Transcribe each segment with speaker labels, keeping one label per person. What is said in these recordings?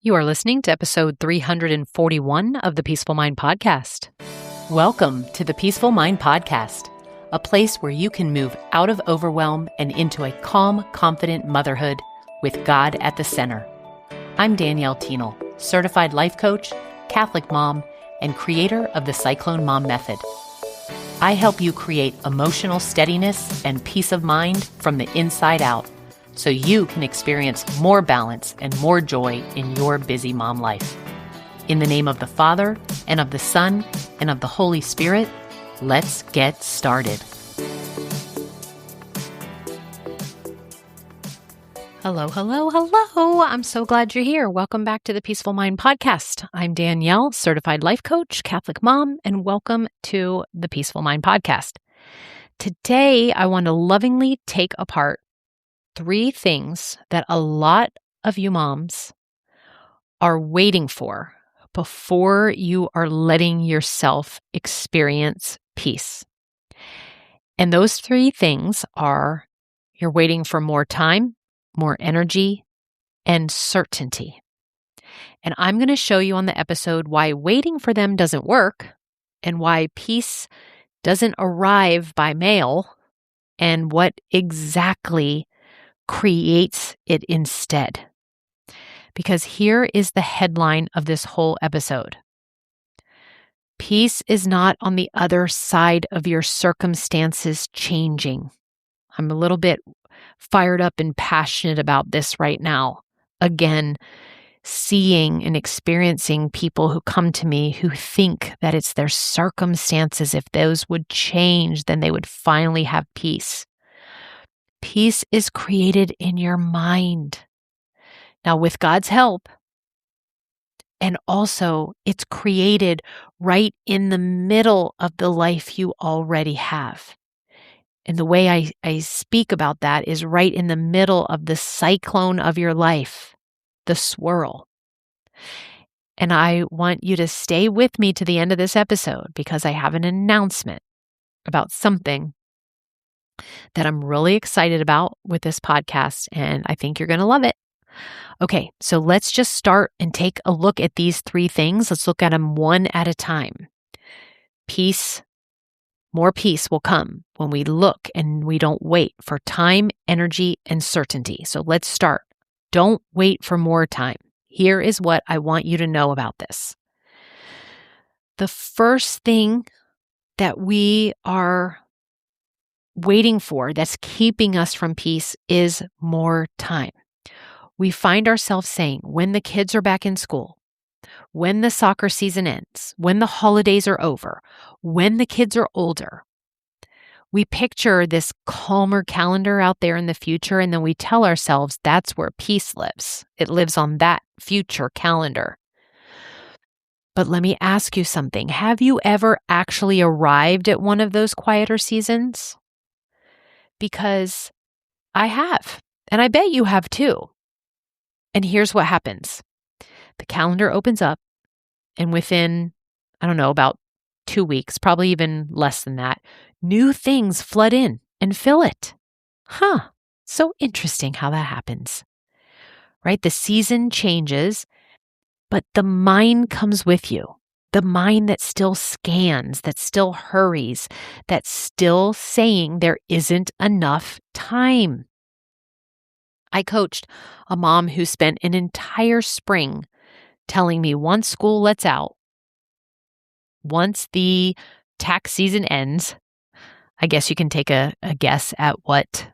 Speaker 1: You are listening to episode 341 of the Peaceful Mind Podcast. Welcome to the Peaceful Mind Podcast, a place where you can move out of overwhelm and into a calm, confident motherhood with God at the center. I'm Danielle Tienel, certified life coach, Catholic mom, and creator of the Cyclone Mom Method. I help you create emotional steadiness and peace of mind from the inside out, so you can experience more balance and more joy in your busy mom life. In the name of the Father, and of the Son, and of the Holy Spirit, let's get started. Hello, hello, hello. I'm so glad you're here. Welcome back to the Peaceful Mind Podcast. I'm Danielle, certified life coach, Catholic mom, and welcome to the Peaceful Mind Podcast. Today, I want to lovingly take apart 3 things that a lot of you moms are waiting for before you are letting yourself experience peace. And those 3 things are you're waiting for more time, more energy, and certainty. And I'm going to show you on the episode why waiting for them doesn't work and why peace doesn't arrive by mail and what exactly creates it instead. Because here is the headline of this whole episode. Peace is not on the other side of your circumstances changing. I'm a little bit fired up and passionate about this right now. Again, seeing and experiencing people who come to me who think that it's their circumstances. If those would change, then they would finally have peace. Peace is created in your mind. Now, with God's help, and also it's created right in the middle of the life you already have. And the way I speak about that is right in the middle of the cyclone of your life, the swirl. And I want you to stay with me to the end of this episode because I have an announcement about something that I'm really excited about with this podcast, and I think you're going to love it. Okay, so let's just start and take a look at these 3 things. Let's look at them one at a time. Peace, more peace will come when we look and we don't wait for time, energy, and certainty. So let's start. Don't wait for more time. Here is what I want you to know about this. The first thing that we are waiting for that's keeping us from peace is more time. We find ourselves saying, when the kids are back in school, when the soccer season ends, when the holidays are over, when the kids are older, we picture this calmer calendar out there in the future, and then we tell ourselves that's where peace lives. It lives on that future calendar. But let me ask you something. Have you ever actually arrived at one of those quieter seasons? Because I have, and I bet you have too. And here's what happens. The calendar opens up, and within, about 2 weeks, probably even less than that, new things flood in and fill it. So interesting how that happens, right? The season changes, but the mind comes with you. The mind that still scans, that still hurries, that's still saying there isn't enough time. I coached a mom who spent an entire spring telling me once school lets out, once the tax season ends, I guess you can take a guess at what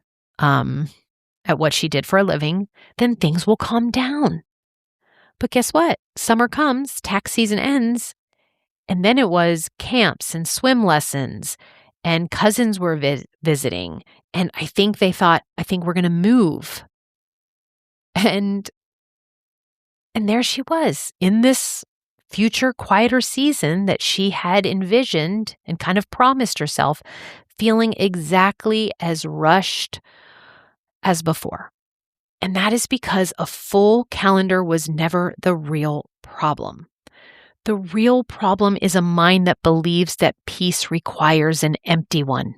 Speaker 1: she did for a living, then things will calm down. But guess what? Summer comes, tax season ends, and then it was camps and swim lessons, and cousins were visiting. And I think they thought, we're going to move. And there she was in this future quieter season that she had envisioned and kind of promised herself, feeling exactly as rushed as before. And that is because a full calendar was never the real problem. The real problem is a mind that believes that peace requires an empty one.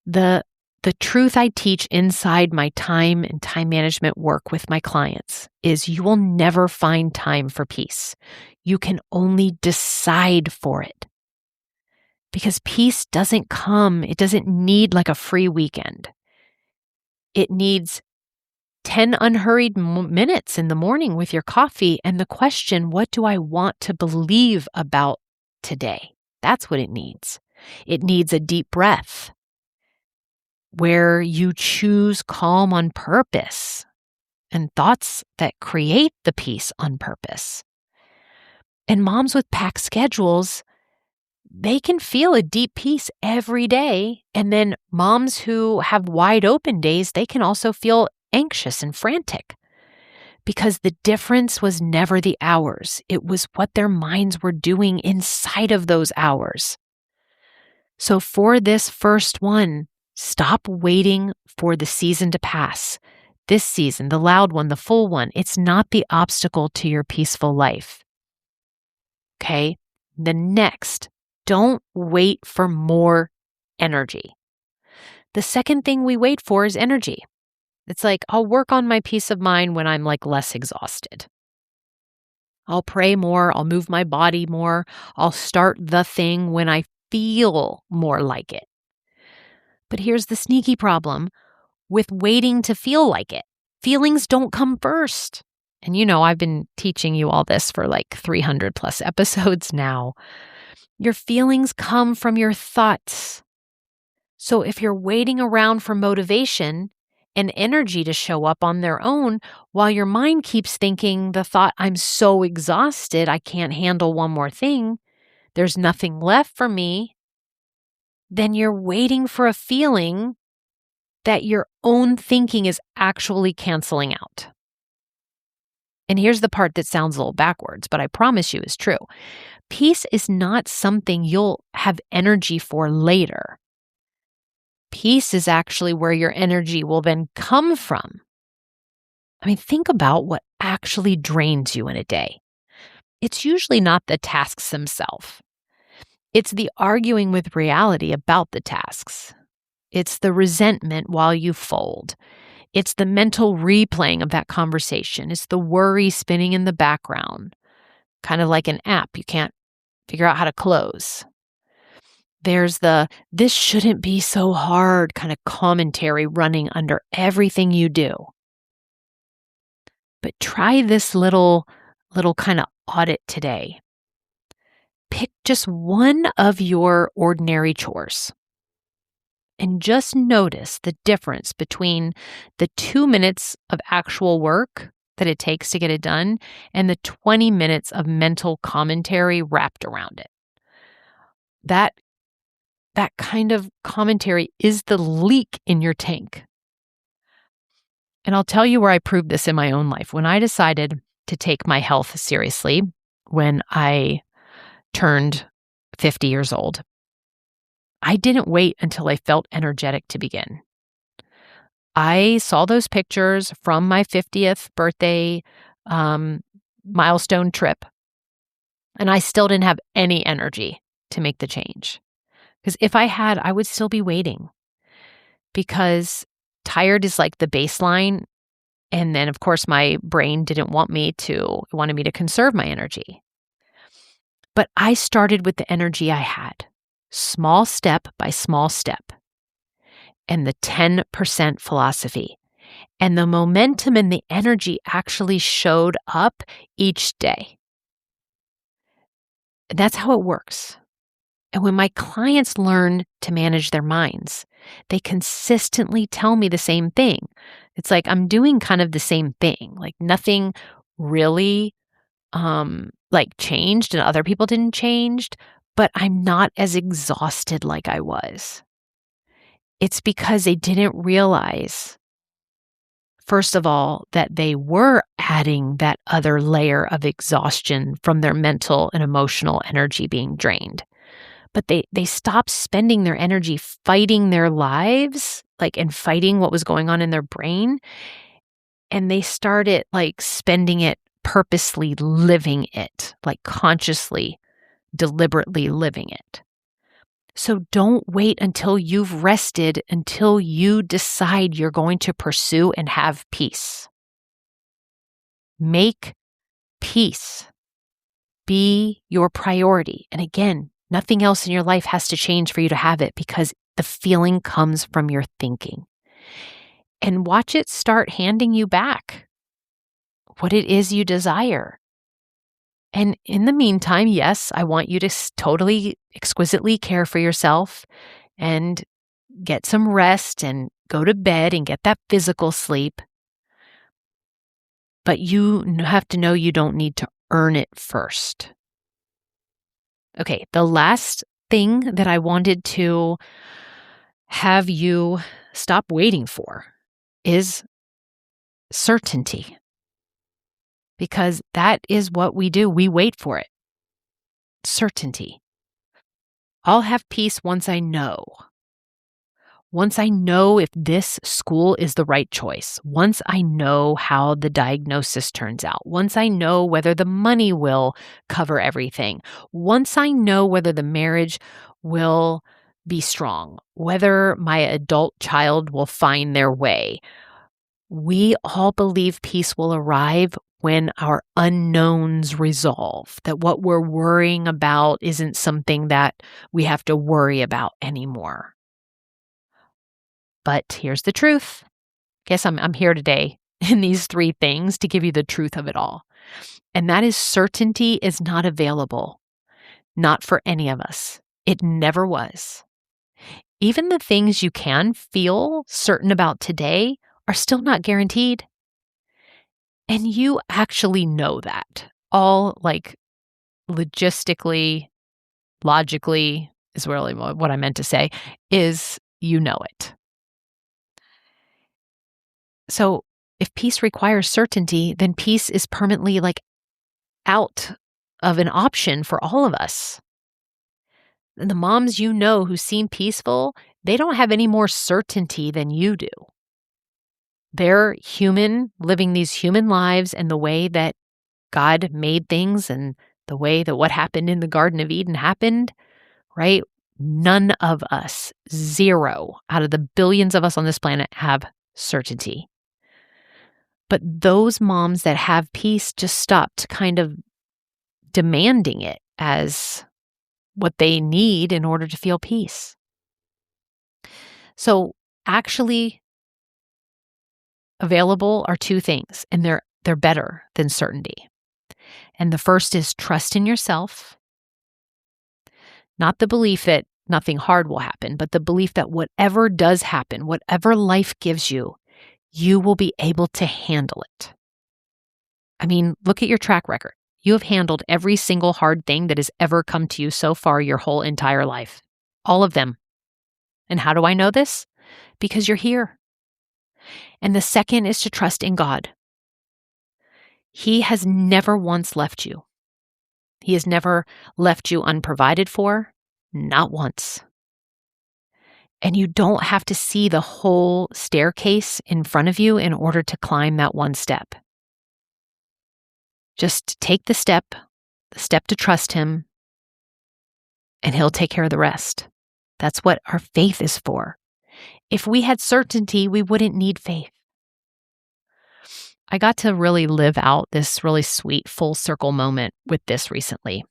Speaker 1: The The truth I teach inside my time and time management work with my clients is you will never find time for peace. You can only decide for it. Because peace doesn't come, it doesn't need like a free weekend. It needs 10 unhurried minutes in the morning with your coffee and the question, what do I want to believe about today? That's what it needs. It needs a deep breath where you choose calm on purpose and thoughts that create the peace on purpose. And moms with packed schedules, they can feel a deep peace every day. And then moms who have wide open days, they can also feel anxious and frantic because the difference was never the hours. It was what their minds were doing inside of those hours. So for this first one, stop waiting for the season to pass. This season, the loud one, the full one, it's not the obstacle to your peaceful life. Okay? The next, don't wait for more energy. The second thing we wait for is energy. It's like, I'll work on my peace of mind when I'm like less exhausted. I'll pray more. I'll move my body more. I'll start the thing when I feel more like it. But here's the sneaky problem with waiting to feel like it. Feelings don't come first. And I've been teaching you all this for like 300 plus episodes now. Your feelings come from your thoughts. So if you're waiting around for motivation and energy to show up on their own, while your mind keeps thinking the thought, I'm so exhausted, I can't handle one more thing, there's nothing left for me, then you're waiting for a feeling that your own thinking is actually canceling out. And here's the part that sounds a little backwards, but I promise you is true. Peace is not something you'll have energy for later. Peace is actually where your energy will then come from. I mean, think about what actually drains you in a day. It's usually not the tasks themselves. It's the arguing with reality about the tasks. It's the resentment while you fold. It's the mental replaying of that conversation. It's the worry spinning in the background, kind of like an app you can't figure out how to close. There's the, this shouldn't be so hard kind of commentary running under everything you do. But try this little kind of audit today. Pick just one of your ordinary chores and just notice the difference between the 2 minutes of actual work that it takes to get it done and the 20 minutes of mental commentary wrapped around it. That kind of commentary is the leak in your tank. And I'll tell you where I proved this in my own life. When I decided to take my health seriously, when I turned 50 years old, I didn't wait until I felt energetic to begin. I saw those pictures from my 50th birthday milestone trip, and I still didn't have any energy to make the change. Because if I had, I would still be waiting. Because tired is like the baseline. And then, of course, my brain didn't want me to, it wanted me to conserve my energy. But I started with the energy I had, small step by small step, and the 10% philosophy. And the momentum and the energy actually showed up each day. And that's how it works. And when my clients learn to manage their minds, they consistently tell me the same thing. It's like I'm doing kind of the same thing. Like nothing really changed and other people didn't change, but I'm not as exhausted like I was. It's because they didn't realize, first of all, that they were adding that other layer of exhaustion from their mental and emotional energy being drained. But they stopped spending their energy fighting their lives, and fighting what was going on in their brain. And they started spending it purposely living it, consciously, deliberately living it. So don't wait until you've rested until you decide you're going to pursue and have peace. Make peace be your priority. And again, nothing else in your life has to change for you to have it because the feeling comes from your thinking. And watch it start handing you back what it is you desire. And in the meantime, yes, I want you to totally, exquisitely care for yourself and get some rest and go to bed and get that physical sleep. But you have to know you don't need to earn it first. Okay, the last thing that I wanted to have you stop waiting for is certainty. Because that is what we do. We wait for it. Certainty. I'll have peace once I know. Once I know if this school is the right choice. Once I know how the diagnosis turns out. Once I know whether the money will cover everything. Once I know whether the marriage will be strong. Whether my adult child will find their way. We all believe peace will arrive when our unknowns resolve, that what we're worrying about isn't something that we have to worry about anymore. But here's the truth. Guess I'm here today in these 3 things to give you the truth of it all. And that is certainty is not available, not for any of us. It never was. Even the things you can feel certain about today are still not guaranteed. And you actually know that. All like logistically, logically is really what I meant to say, is you know it. So if peace requires certainty, then peace is permanently out of an option for all of us. And the moms you know who seem peaceful, they don't have any more certainty than you do. They're human, living these human lives and the way that God made things and the way that what happened in the Garden of Eden happened, right? None of us, 0 out of the billions of us on this planet have certainty. But those moms that have peace just stopped kind of demanding it as what they need in order to feel peace. So actually available are 2 things, and they're better than certainty. And the first is trust in yourself. Not the belief that nothing hard will happen, but the belief that whatever does happen, whatever life gives you, you will be able to handle it. I mean, look at your track record. You have handled every single hard thing that has ever come to you so far your whole entire life. All of them. And how do I know this? Because you're here. And the second is to trust in God. He has never once left you. He has never left you unprovided for, not once. And you don't have to see the whole staircase in front of you in order to climb that one step. Just take the step to trust Him, and He'll take care of the rest. That's what our faith is for. If we had certainty, we wouldn't need faith. I got to really live out this really sweet full circle moment with this recently.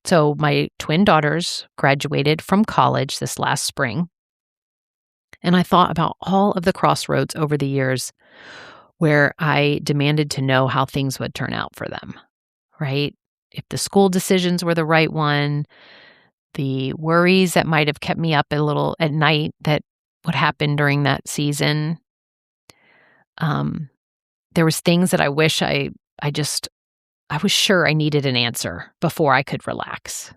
Speaker 1: So my twin daughters graduated from college this last spring. And I thought about all of the crossroads over the years where I demanded to know how things would turn out for them, right? If the school decisions were the right one, the worries that might have kept me up a little at night that would happen during that season. There was things that I wish I was sure I needed an answer before I could relax.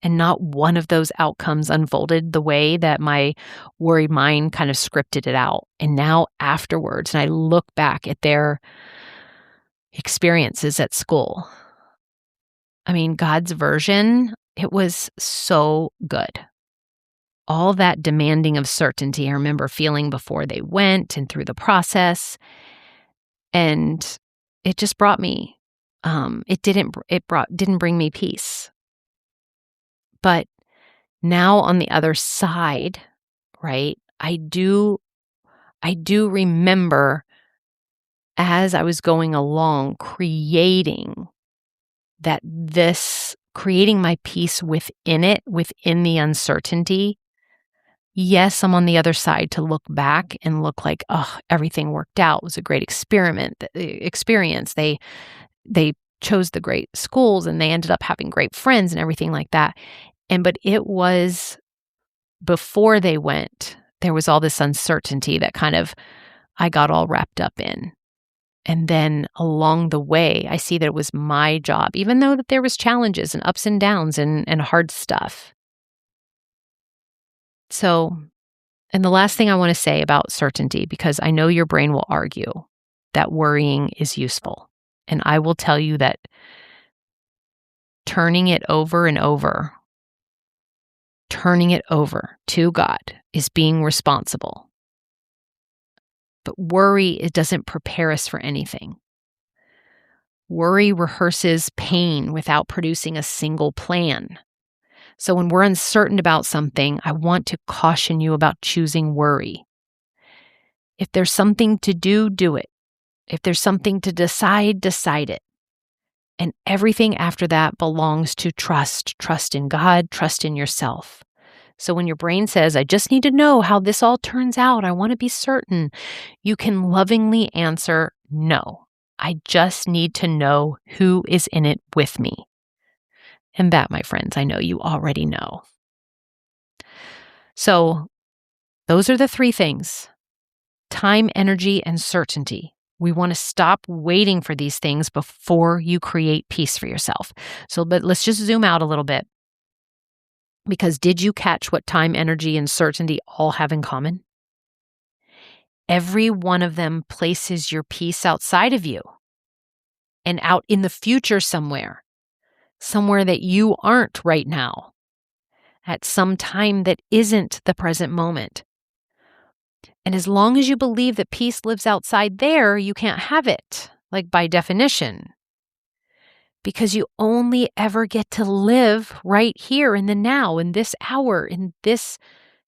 Speaker 1: And not one of those outcomes unfolded the way that my worried mind kind of scripted it out. And now afterwards, and I look back at their experiences at school, I mean, God's version, it was so good. All that demanding of certainty I remember feeling before they went and through the process. And it just brought me, it didn't bring me peace. But Now on the other side, right, I do remember as I was going along creating my peace within it, within the uncertainty. Yes, I'm on the other side to look back and look like, oh, everything worked out. It was a great experience. They chose the great schools and they ended up having great friends and everything like that. But it was before they went, there was all this uncertainty that kind of I got all wrapped up in. And then along the way, I see that it was my job, even though that there was challenges and ups and downs and hard stuff. So, and the last thing I want to say about certainty, because I know your brain will argue that worrying is useful. And I will tell you that turning it over and over, turning it over to God is being responsible. But worry, it doesn't prepare us for anything. Worry rehearses pain without producing a single plan. So when we're uncertain about something, I want to caution you about choosing worry. If there's something to do, do it. If there's something to decide, decide it. And everything after that belongs to trust. Trust in God, trust in yourself. So when your brain says, I just need to know how this all turns out, I want to be certain, you can lovingly answer, no. I just need to know who is in it with me. And that, my friends, I know you already know. So those are the three things: time, energy, and certainty. We want to stop waiting for these things before you create peace for yourself. But let's just zoom out a little bit. Because did you catch what time, energy, and certainty all have in common? Every one of them places your peace outside of you and out in the future somewhere that you aren't right now, at some time that isn't the present moment. And as long as you believe that peace lives outside there, you can't have it, like by definition. Because you only ever get to live right here in the now, in this hour, in this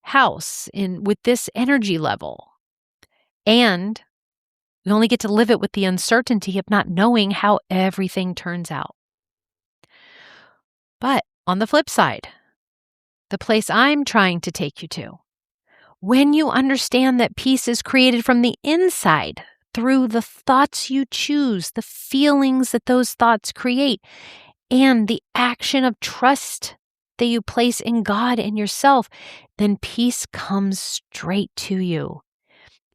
Speaker 1: house, with this energy level. And we only get to live it with the uncertainty of not knowing how everything turns out. But on the flip side, the place I'm trying to take you to, when you understand that peace is created from the inside, through the thoughts you choose, the feelings that those thoughts create, and the action of trust that you place in God and yourself, then peace comes straight to you.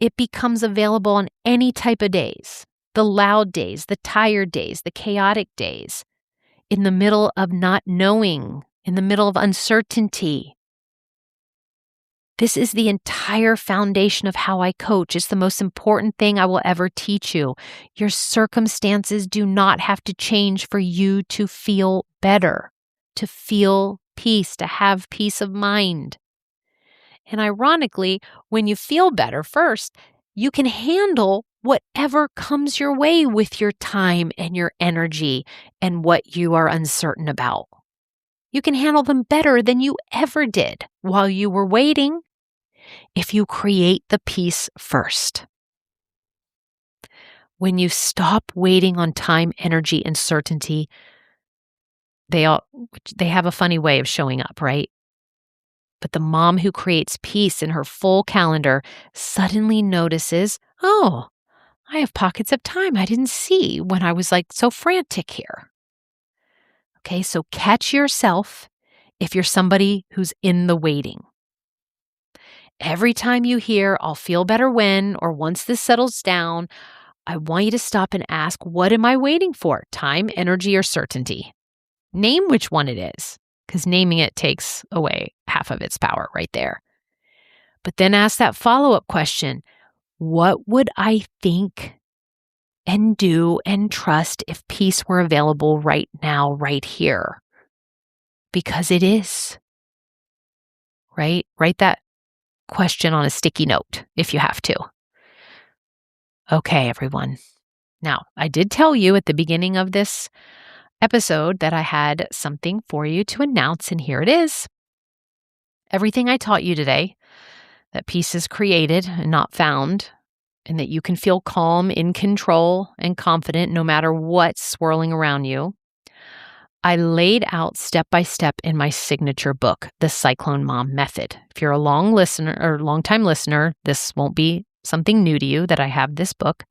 Speaker 1: It becomes available on any type of days: the loud days, the tired days, the chaotic days, in the middle of not knowing, in the middle of uncertainty. This is the entire foundation of how I coach. It's the most important thing I will ever teach you. Your circumstances do not have to change for you to feel better, to feel peace, to have peace of mind. And ironically, when you feel better first, you can handle whatever comes your way with your time and your energy and what you are uncertain about. You can handle them better than you ever did while you were waiting, if you create the peace first. When you stop waiting on time, energy, and certainty, they have a funny way of showing up, right? But the mom who creates peace in her full calendar suddenly notices, oh, I have pockets of time I didn't see when I was so frantic here. Okay, so catch yourself if you're somebody who's in the waiting. Every time you hear, I'll feel better when, or once this settles down, I want you to stop and ask, what am I waiting for? Time, energy, or certainty? Name which one it is, because naming it takes away half of its power right there. But then ask that follow-up question: what would I think and do and trust if peace were available right now, right here? Because it is. Right? Write that question on a sticky note if you have to. Okay, everyone. Now, I did tell you at the beginning of this episode that I had something for you to announce, and here it is. everything I taught you today, that peace is created and not found, and that you can feel calm, in control, and confident no matter what's swirling around you, I laid out step by step in my signature book, The Cyclone Mom Method. If you're a long-time listener, this won't be something new to you that I have this book,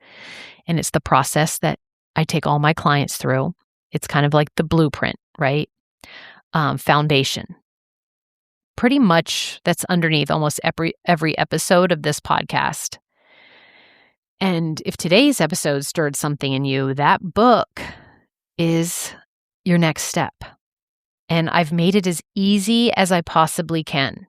Speaker 1: and it's the process that I take all my clients through. It's kind of like the blueprint, right? Foundation. Pretty much that's underneath almost every episode of this podcast. And if today's episode stirred something in you, that book is your next step. And I've made it as easy as I possibly can.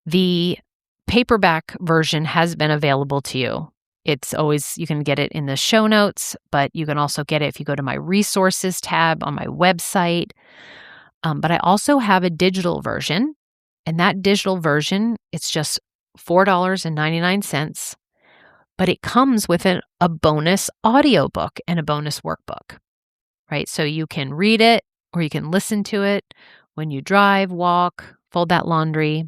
Speaker 1: The paperback version has been available to you. It's always, you can get it in the show notes, but you can also get it if you go to my resources tab on my website. But I also have a digital version, and that digital version, it's just $4.99, but it comes with a bonus audiobook and a bonus workbook, right? So you can read it or you can listen to it when you drive, walk, fold that laundry.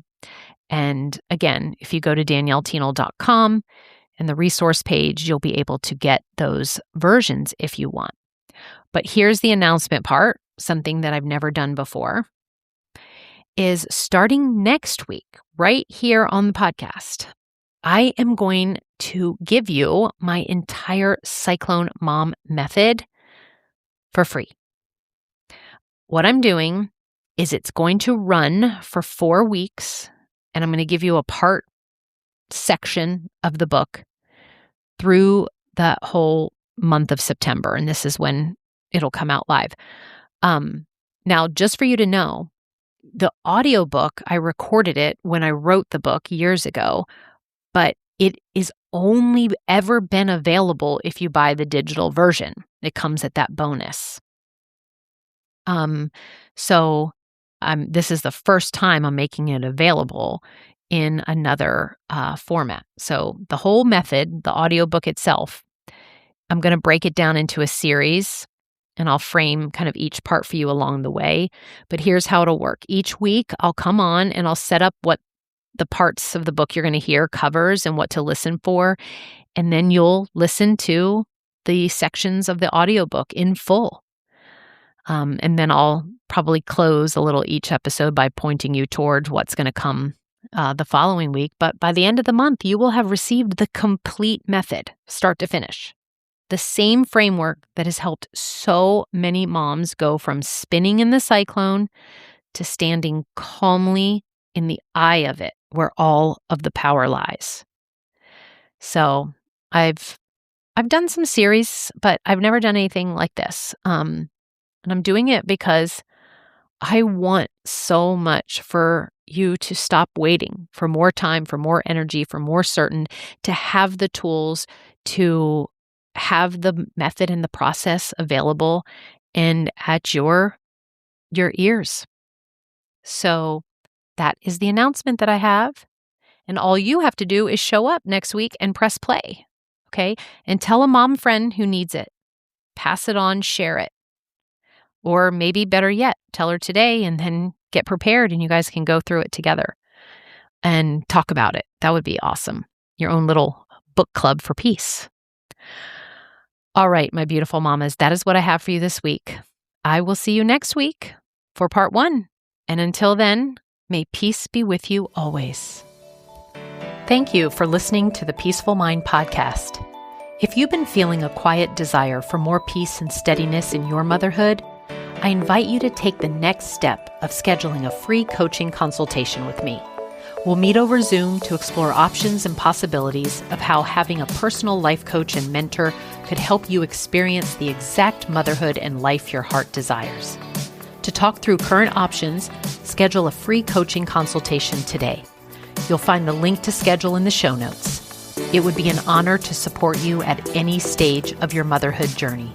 Speaker 1: And again, if you go to danielletenold.com and the resource page, you'll be able to get those versions if you want. But here's the announcement part. Something that I've never done before is starting next week, right here on the podcast, I am going to give you my entire Cyclone Mom Method for free. What I'm doing is it's going to run for 4 weeks, and I'm going to give you a part section of the book through that whole month of September, and this is when it'll come out live. Now, just for you to know, the audiobook, I recorded it when I wrote the book years ago, but it is only ever been available if you buy the digital version. It comes at that bonus. So this is the first time I'm making it available in another format. So the whole method, the audiobook itself, I'm going to break it down into a series, and I'll frame kind of each part for you along the way. But here's how it'll work. Each week, I'll come on and I'll set up what the parts of the book you're going to hear covers and what to listen for. And then you'll listen to the sections of the audiobook in full. And then I'll probably close a little each episode by pointing you towards what's going to come the following week. But by the end of the month, you will have received the complete method, start to finish. The same framework that has helped so many moms go from spinning in the cyclone to standing calmly in the eye of it, where all of the power lies. So I've done some series, but I've never done anything like this. And I'm doing it because I want so much for you to stop waiting for more time, for more energy, for more certain, to have the tools to have the method and the process available and at your ears. So that is the announcement that I have. And all you have to do is show up next week and press play, okay? And tell a mom friend who needs it. Pass it on, share it. Or maybe better yet, tell her today and then get prepared and you guys can go through it together and talk about it. That would be awesome. Your own little book club for peace. All right, my beautiful mamas, that is what I have for you this week. I will see you next week for part 1. And until then, may peace be with you always. Thank you for listening to the Peaceful Mind podcast. If you've been feeling a quiet desire for more peace and steadiness in your motherhood, I invite you to take the next step of scheduling a free coaching consultation with me. We'll meet over Zoom to explore options and possibilities of how having a personal life coach and mentor could help you experience the exact motherhood and life your heart desires. To talk through current options, schedule a free coaching consultation today. You'll find the link to schedule in the show notes. It would be an honor to support you at any stage of your motherhood journey.